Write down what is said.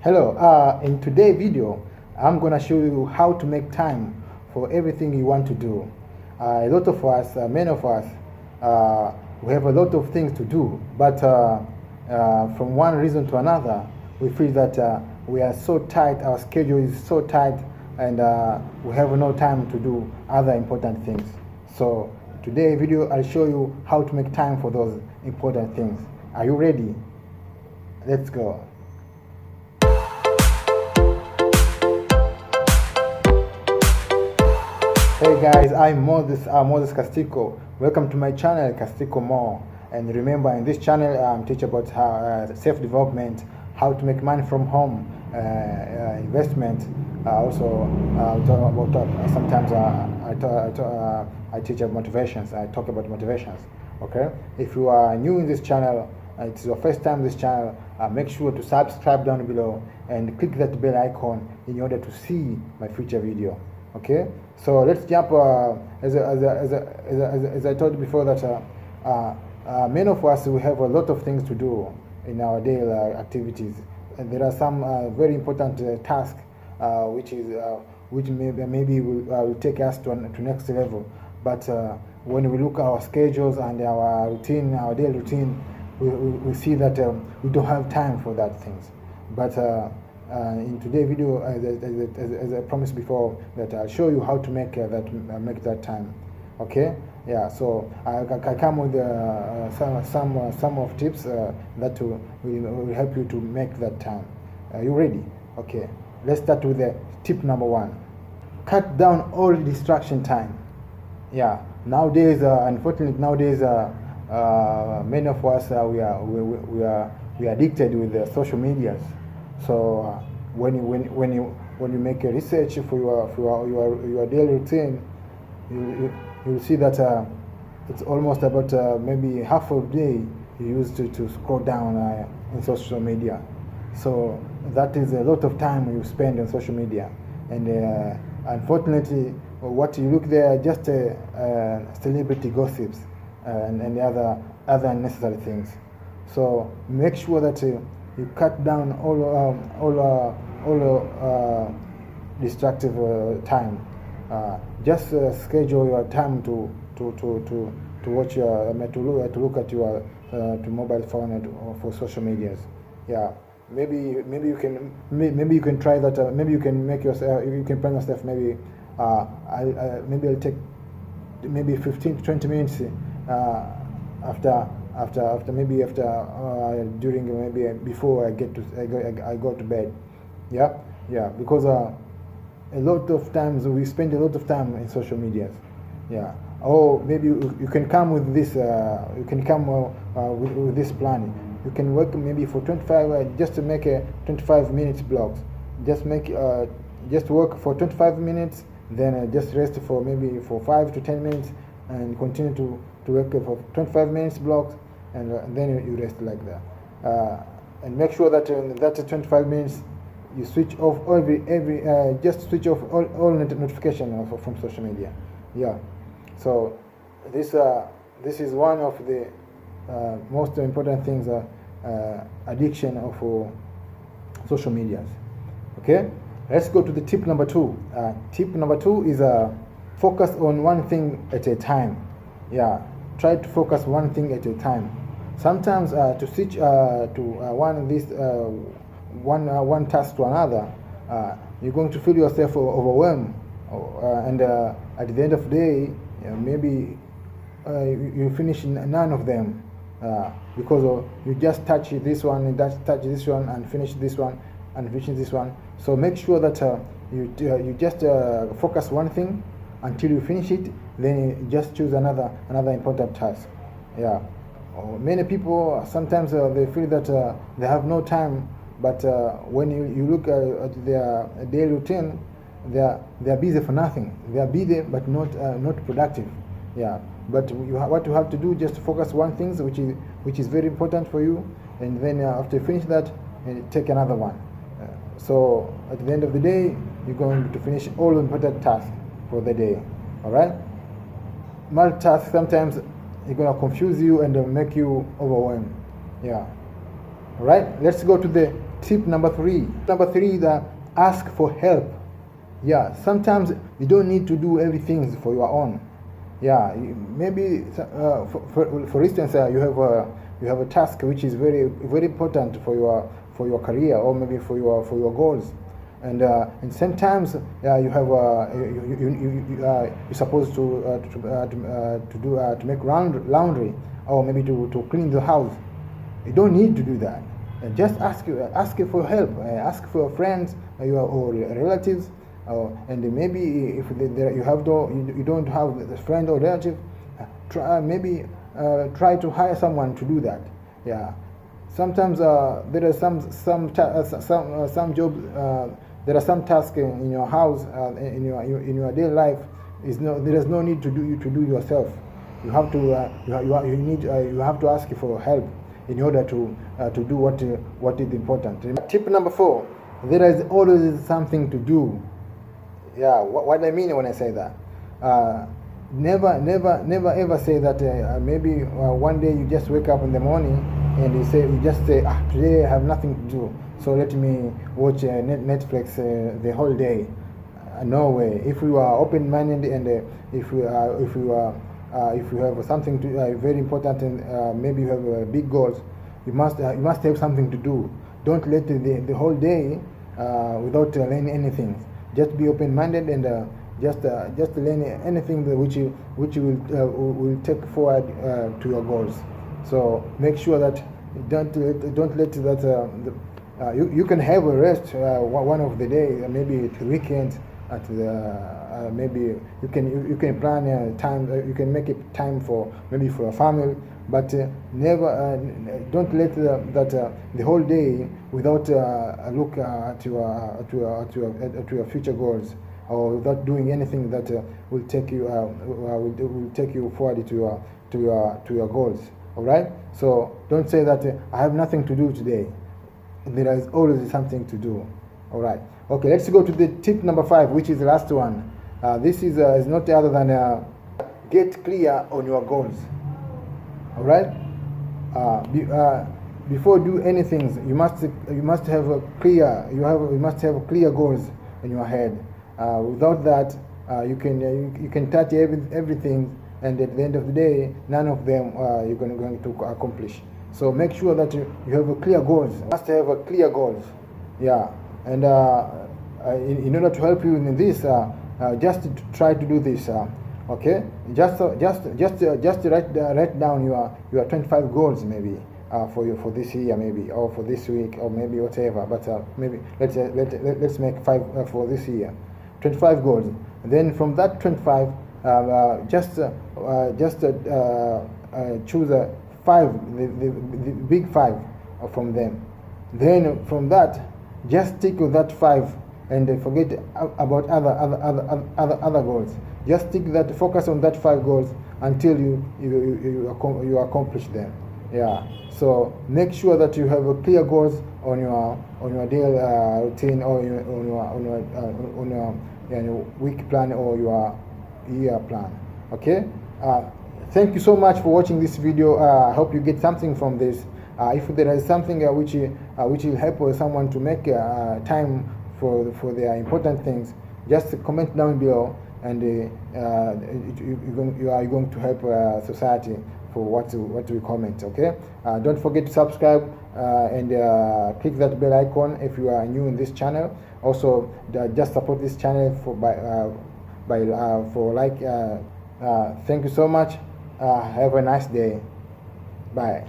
Hello, in today's video, I'm going to show you how to make time for everything you want to do. A lot of us, many of us, we have a lot of things to do, but from one reason to another, we feel that we are so tight, our schedule is so tight, and we have no time to do other important things. So today's video, I'll show you how to make time for those important things. Are you ready? Let's go. Hey guys, I'm Moses Castico. Welcome to my channel, Castico More. And remember, in this channel, I'm teach about how self-development, how to make money from home, investment. Also, talk about sometimes I teach about motivations. I talk about motivations. Okay. If you are new in this channel, it's your first time in this channel, make sure to subscribe down below and click that bell icon in order to see my future video. Okay, so let's jump. As I told you before, that many of us, we have a lot of things to do in our daily activities, and there are some very important tasks which maybe will take us to next level. But when we look at our schedules and our routine, our daily routine, we see that we don't have time for that things. But in today's video, as I promised before, that I'll show you how to make that time. Okay, yeah. So I come with some of tips that will help you to make that time. Are you ready? Okay, let's start with tip number 1. Cut down all distraction time. Yeah, nowadays, unfortunately, nowadays many of us we are addicted with the social medias. So when you make a research for your daily routine, you'll see that it's almost about maybe half of the day you use to scroll down in social media. So that is a lot of time you spend on social media, and unfortunately, what you look there are just celebrity gossips and other unnecessary things. So make sure that you cut down all destructive time. Just schedule your time to watch to look at your to mobile phone for social medias. Yeah, maybe you can try that. Maybe you can make yourself. You can plan yourself. Maybe I'll take maybe 15 to 20 minutes after during maybe before I go to bed. Yeah, because a lot of times we spend a lot of time in social medias. Yeah. Oh, maybe you can come with this. You can come with this plan. You can work maybe for 25 just to make a 25 minutes blocks. Just work for 25 minutes, then just rest for maybe for 5 to 10 minutes, and continue to work for 25 minutes blocks, and then you rest like that. And make sure that in that 25 minutes you switch off just switch off all notification from social media. Yeah. So this is one of the most important things, addiction of social medias. Okay, let's go to the tip number 2. Tip number 2 is focus on one thing at a time. Yeah, try to focus one thing at a time. Sometimes to switch to one task to another, you're going to feel yourself overwhelmed, and at the end of the day, maybe you finish none of them because you just touch this one, and finish this one, and finish this one. So make sure that you just focus one thing until you finish it. Then you just choose another important task. Yeah. Many people sometimes they feel that they have no time, but when you look at their daily routine, they are busy for nothing. They are busy but not productive. Yeah. But what you have to do, just focus one thing which is very important for you, and then after you finish that, take another one. So at the end of the day, you're going to finish all the important tasks for the day. All right. Multitask sometimes it's gonna confuse you and make you overwhelmed. Yeah. All right, let's go to the tip number 3. Number 3 is ask for help. Yeah, sometimes you don't need to do everything for your own. Yeah, maybe for instance, you have a task which is very important for your career, or maybe for your goals, and sometimes you have you're supposed to make laundry, or maybe to clean the house. You don't need to do that. Just ask for help. Ask for friends or relatives, and maybe if you don't have a friend or relative, try to hire someone to do that. Yeah, sometimes there are some jobs. There are some tasks in your house, in your daily life. There is no need to do yourself. You have to you have to ask for help in order to do what is important. Tip number 4: there is always something to do. Yeah, what I mean when I say that, never ever say that maybe one day you just wake up in the morning and you just say, today I have nothing to do, so let me watch Netflix the whole day. No way. If you are open-minded, and if you have something to very important, and maybe you have big goals, you must have something to do. Don't let the whole day without learning anything. Just be open-minded, and just learn anything which you will take forward to your goals. So make sure that don't let that you can have a rest one of the day, maybe the weekend. At the maybe you can plan time. You can make it time for maybe for a family, but never don't let the whole day without look to your future goals, or without doing anything that will take you forward to your goals. All right. So don't say that I have nothing to do today. There is always something to do. All right. Okay, let's go to the tip number 5, which is the last one. This is not other than get clear on your goals. All right. Before do anything, you must have clear goals in your head. Without that, you can touch everything, and at the end of the day, none of them you're going to accomplish. So make sure that you have clear goals. You must have clear goals. Yeah. And in order to help you in this, just try to do this. Okay, just write down your 25 goals, maybe for this year, maybe, or for this week, or maybe whatever. But maybe let's make 5 for this year, 25 goals. And then from that 25, just choose 5, the big 5 from them. Then from that, just stick with that 5 and forget about other goals. Just focus on that 5 goals until you accomplish them. Yeah. So make sure that you have clear goals on your daily routine, or on your week plan, or your year plan. Okay. Thank you so much for watching this video. I hope you get something from this. If there is something which will help someone to make time for their important things, just comment down below, and you are going to help society for what we comment. Okay. Don't forget to subscribe and click that bell icon if you are new in this channel. Also, just support this channel for like. Thank you so much. Have a nice day. Bye.